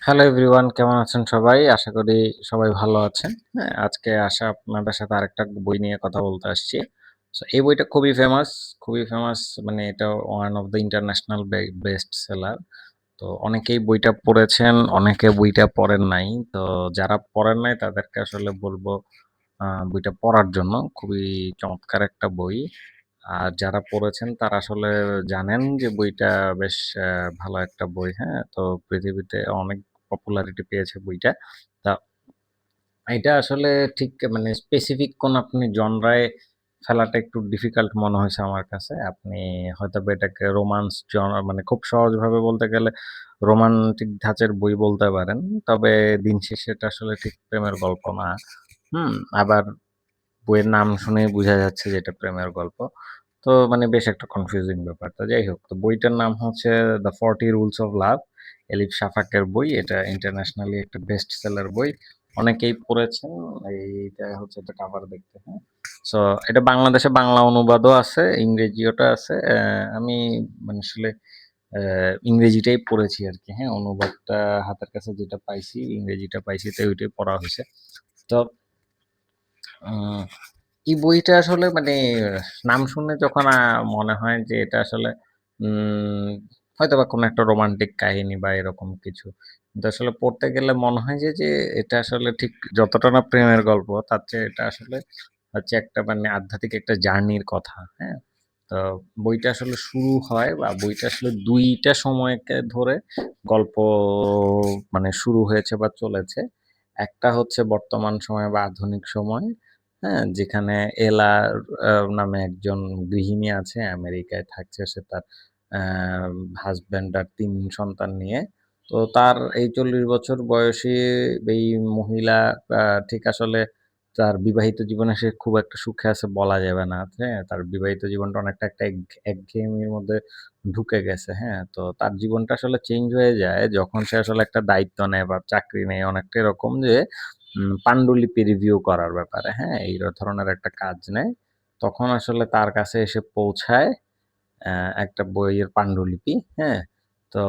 Hello everyone, কেমন আছেন সবাই? আশা করি সবাই ভালো আছেন। হ্যাঁ, আজকে আপনাদের সাথে আরেকটা বই নিয়ে কথা বলতে আসছি। সো এই বইটা খুবই ফেমাস, মানে এটা one of the international best seller. তো অনেকেই বইটা পড়েছেন, অনেকে বইটা পড়েন নাই। তো যারা পড়েন নাই তাদেরকে আসলে বলবো বইটা পড়ার জন্য। খুবই চমৎকার একটা বই। আর যারা পড়েছেন তারা আসলে জানেন যে বইটা বেশ ভালো একটা বই, হ্যাঁ? তো পৃথিবীতে অনেক পপুলারিটি পেয়েছে বইটা। তা এটা আসলে ঠিক মানে স্পেসিফিক কোন আপনি জনরায় ফেলাটা একটু ডিফিকাল্ট মনে হয়েছে আমার কাছে। আপনি হয়তোবা এটাকে রোমান্স মানে খুব সহজভাবে বলতে গেলে রোমান্টিক ধাঁচের বই বলতে পারেন। তবে দিন শেষে এটা আসলে ঠিক প্রেমের গল্প না। হুম? আবার বইয়ের নাম শুনেই বোঝা যাচ্ছে যে এটা প্রেমের গল্প। তো মানে বেশ একটা কনফিউজিং ব্যাপার। তো যাই হোক, তো বইটার নাম হচ্ছে 'দ্য 40 রুলস অফ লাভ', এলিফ শাফাকের বই। এটা ইন্টারন্যাশনালি একটা বেস্ট সেলার বই। অনেকেই পড়েছেন। এইটা হচ্ছে এটা কাভার দেখতে, হ্যাঁ? সো এটা বাংলাদেশে বাংলা অনুবাদও আছে, ইংরেজিওটা আছে। আমি মানে আসলে ইংরেজিটাই পড়েছি আরকি, হ্যাঁ? অনুবাদটা হাতের কাছে যেটা পাইছি, ইংরেজিটা পাইছি তাই ওইটাই পড়া হইছে। তো আ এই বইটা আসলে মানে নাম শুনে যখন মনে হয় যে এটা আসলে উম হয়তোবা কোনো একটা রোমান্টিক কাহিনী বা এরকম কিছু। কিন্তু আসলে পড়তে গেলে মনে হয় যে এটা আসলে ঠিক যতটা না প্রেমের গল্প তার চেয়ে এটা আসলে হচ্ছে একটা মানে আধ্যাত্মিক একটা জার্নির কথা, হ্যাঁ? তো বইটা আসলে শুরু হয় বা বইটা আসলে ২ টা সময়কে ধরে গল্প মানে শুরু হয়েছে বা চলেছে। একটা হচ্ছে বর্তমান সময় বা আধুনিক সময়, হ্যাঁ? যেখানে এলা নামে একজন গৃহিণী আছে, আমেরিকায় থাকছে। সে তার অ্যা হাসব্যান্ড আর ৩ সন্তান নিয়ে। তো তার এই ৪০ বছর বয়সী এই মহিলা আ ঠিক আসলে তার বিবাহিত জীবনে সে খুব একটা সুখে আছে বলা যাবে না, হ্যাঁ? তার বিবাহিত জীবনটা অনেকটা একটা একঘেয়েমির মধ্যে ঢুকে গেছে, হ্যাঁ? তো তার জীবনটা আসলে চেঞ্জ হয়ে যায় যখন সে আসলে একটা দায়িত্ব নেয় বা চাকরি নেয়। অনেকটা এরকম যে পান্ডুলিপি রিভিউ করার ব্যাপারে, হ্যাঁ? এই ধরনের একটা কাজ নেয়। তখন আসলে তার কাছে এসে পৌঁছায় অ্যা একটা বইয়ের পান্ডুলিপি, হ্যাঁ? তো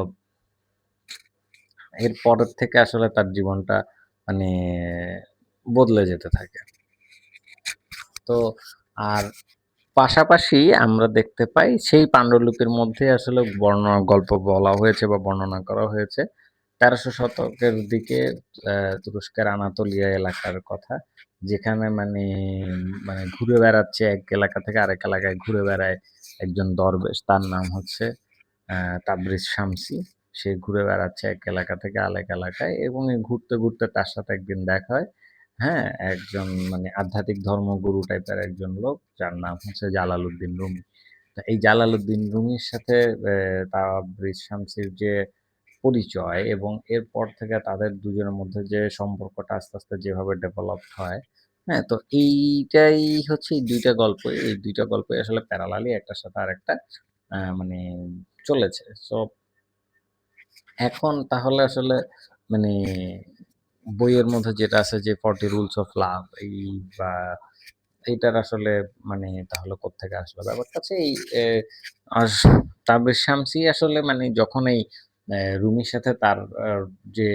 এর পরের থেকে আসলে তার জীবনটা মানে বদলে যেতে থাকে। তো আর পাশাপাশি আমরা দেখতে পাই সেই পান্ডুলিপির মধ্যে আসলে গল্প বলা হয়েছে বা বর্ণনা করা হয়েছে ১৩০০ শতকের দিকে তুরস্কের আনাতোলিয়া এলাকার কথা। যেখানে মানে ঘুরে বেড়াচ্ছে এক এলাকা থেকে আরেক এলাকায় ঘুরে বেড়ায় একজন দরবেশ। তার নাম হচ্ছে তাবরিজ শামসী। সে ঘুরে বেড়াচ্ছে এক এলাকা থেকে আরেক এলাকায় এবং এই ঘুরতে তার সাথে একদিন দেখা হয়। হ্যাঁ? একজন মানে আধ্যাত্মিক ধর্মগুরু টাইপের একজন লোক যার নাম হচ্ছে জালালউদ্দিন রুমি। তো এই জালালউদ্দিন রুমির সাথে তাবরিজ শামসীর যে পরিচয় এবং এরপর থেকে তাদের দুজনের মধ্যে যে সম্পর্কটা আস্তে যেভাবে ডেভেলপড হয়, হ্যাঁ? তো এইটাই হচ্ছে এই ২ টা গল্প। এই ২ টা গল্পই আসলে প্যারালালি একটার সাথে আরেকটা মানে চলেছে। সো এখন তাহলে আসলে মানে বইয়ের মধ্যে যেটা আছে যে 40 রুলস অফ লাভ এই বা এইটার আসলে মানে তাহলে কোত্থেকে আসলো? ব্যাপারটা হচ্ছে এই আস তাবির শামসী আসলে মানে যখন এই রুমির সাথে তার আ যে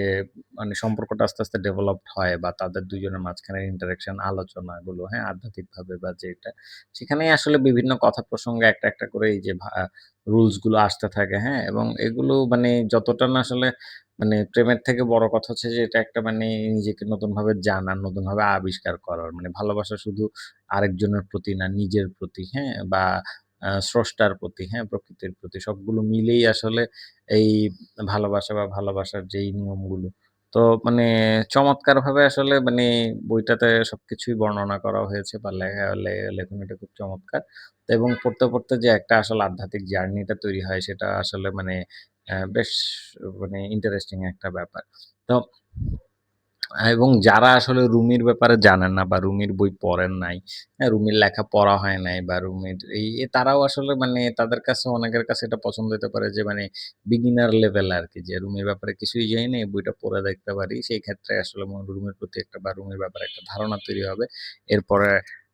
মানে সম্পর্কটা আস্তে ডেভেলপড হয় বা তাদের ২ জনের মাঝখানের ইন্টারেকশন আলোচনাগুলো, হ্যাঁ? আধ্যাত্মিকভাবে বা যেটা, সেখানেই আসলে বিভিন্ন কথা প্রসঙ্গে একটা করে এই যে রুলস গুলো আসতে থাকে, হ্যাঁ? এবং এগুলো মানে যতটা না আসলে মানে প্রেমের থেকে বড় কথা হচ্ছে যে এটা একটা মানে নিজেকে নতুনভাবে জানার, নতুনভাবে আবিষ্কার করার। মানে ভালোবাসা শুধু আরেকজনের প্রতি না, নিজের প্রতি, হ্যাঁ? বা স্রষ্টার প্রতি, হ্যাঁ? প্রকৃতির প্রতি সবগুলো মিলেই আসলে এই ভালোবাসা বা ভালোবাসার যেই নিয়মগুলো। তো মানে চমৎকারভাবে আসলে মানে বইটাতে সবকিছুই বর্ণনা করা হয়েছে বা লেখনীটা খুব চমৎকার। তো এবং পড়তে যে একটা আসলে আধ্যাত্মিক জার্নিটা তৈরি হয় সেটা আসলে মানে বেশ মানে ইন্টারেস্টিং একটা ব্যাপার। তো এবং যারা আসলে রুমির ব্যাপারে জানেন না বা রুমির বই পড়েন নাই, হ্যাঁ? রুমির লেখা পড়া হয় নাই বা রুমির তারাও আসলে মানে তাদের কাছে অনেকের কাছে এটা পছন্দ হতে পারে যে মানে বিগিনার লেভেল আরকি, যে রুমির ব্যাপারে কিছুই জানি না, এই বইটা পড়ে দেখতে পারি। সেই ক্ষেত্রে আসলে রুমির প্রতি একটা বা রুমির ব্যাপারে একটা ধারণা তৈরি হবে। এরপরে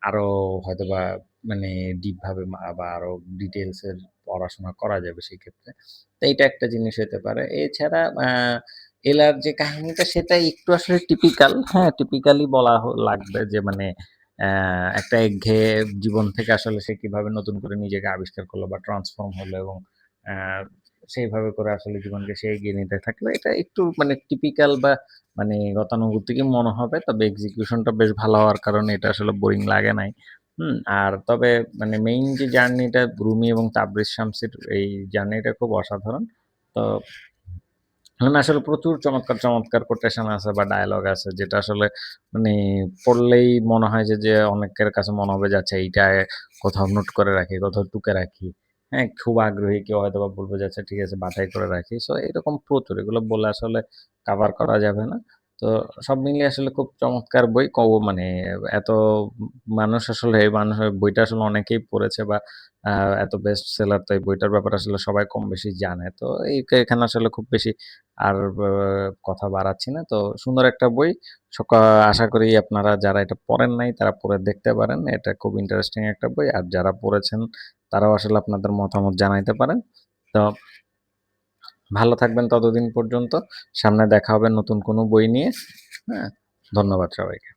আরো হয়তোবা মানে ডিপ ভাবে বা আরো ডিটেইলস এর পড়াশোনা করা যাবে সেই ক্ষেত্রে। তো এইটা একটা জিনিস হতে পারে। এছাড়া এলার যে কাহিনীটা সেটা একটু আসলে টিপিক্যাল, হ্যাঁ, টিপিক্যালি বলা লাগবে যে মানে একটা একঘেয়ে জীবন থেকে আসলে সে কিভাবে নতুন করে নিজেকে আবিষ্কার করলো বা ট্রান্সফর্ম হলো এবং আ সেইভাবে করে আসলে জীবনকে সে এগিয়ে নিতে থাকলো। এটা একটু মানে টিপিক্যাল বা মানে গতানুগতিকই মনে হবে। তবে এক্সিকিউশনটা বেশ ভালো হওয়ার কারণে এটা আসলে বোরিং লাগে নাই। আর তবে মানে মেইন যে জার্নিটা রুমি এবং তাবরিজ শামসীর এই জার্নিটা খুব অসাধারণ। তো ফিল্মে আসলে প্রচুর চমৎকার, চমৎকার কোটেশন আছে বা ডায়ালগ আছে যেটা আসলে মানে পড়লেই মনে হয় যে অনেকের কাছে মনে হবে যে আচ্ছা এইটা কোথাও নোট করে রাখি, কোথাও টুকে রাখি। হ্যাঁ? খুব আগ্রহী কেউ হয়তোবা বলবে যে আচ্ছা ঠিক আছে বাছাই করে রাখি। সো এরকম প্রচুর এগুলো বলে আসলে কাভার করা যাবে না। তো সব মিলিয়ে আসলে খুব চমৎকার বই। মানে এত মানুষ আসলে এই বইটা আসলে অনেকেই পড়েছে বা আ এত বেস্ট সেলার তো এই বইটার ব্যাপারে আসলে সবাই কম বেশি জানে। তো এখানে আসলে খুব বেশি আর কথা বাড়াচ্ছি না। তো সুন্দর একটা বই। সকা আশা করি আপনারা যারা এটা পড়েন নাই তারা পড়ে দেখতে পারেন। এটা খুব ইন্টারেস্টিং একটা বই। আর যারা পড়েছেন তারাও আসলে আপনাদের মতামত জানাইতে পারেন। তো ভালো থাকবেন ততদিন পর্যন্ত। সামনে দেখা হবে নতুন কোনো বই নিয়ে। হ্যাঁ? ধন্যবাদ সবাইকে।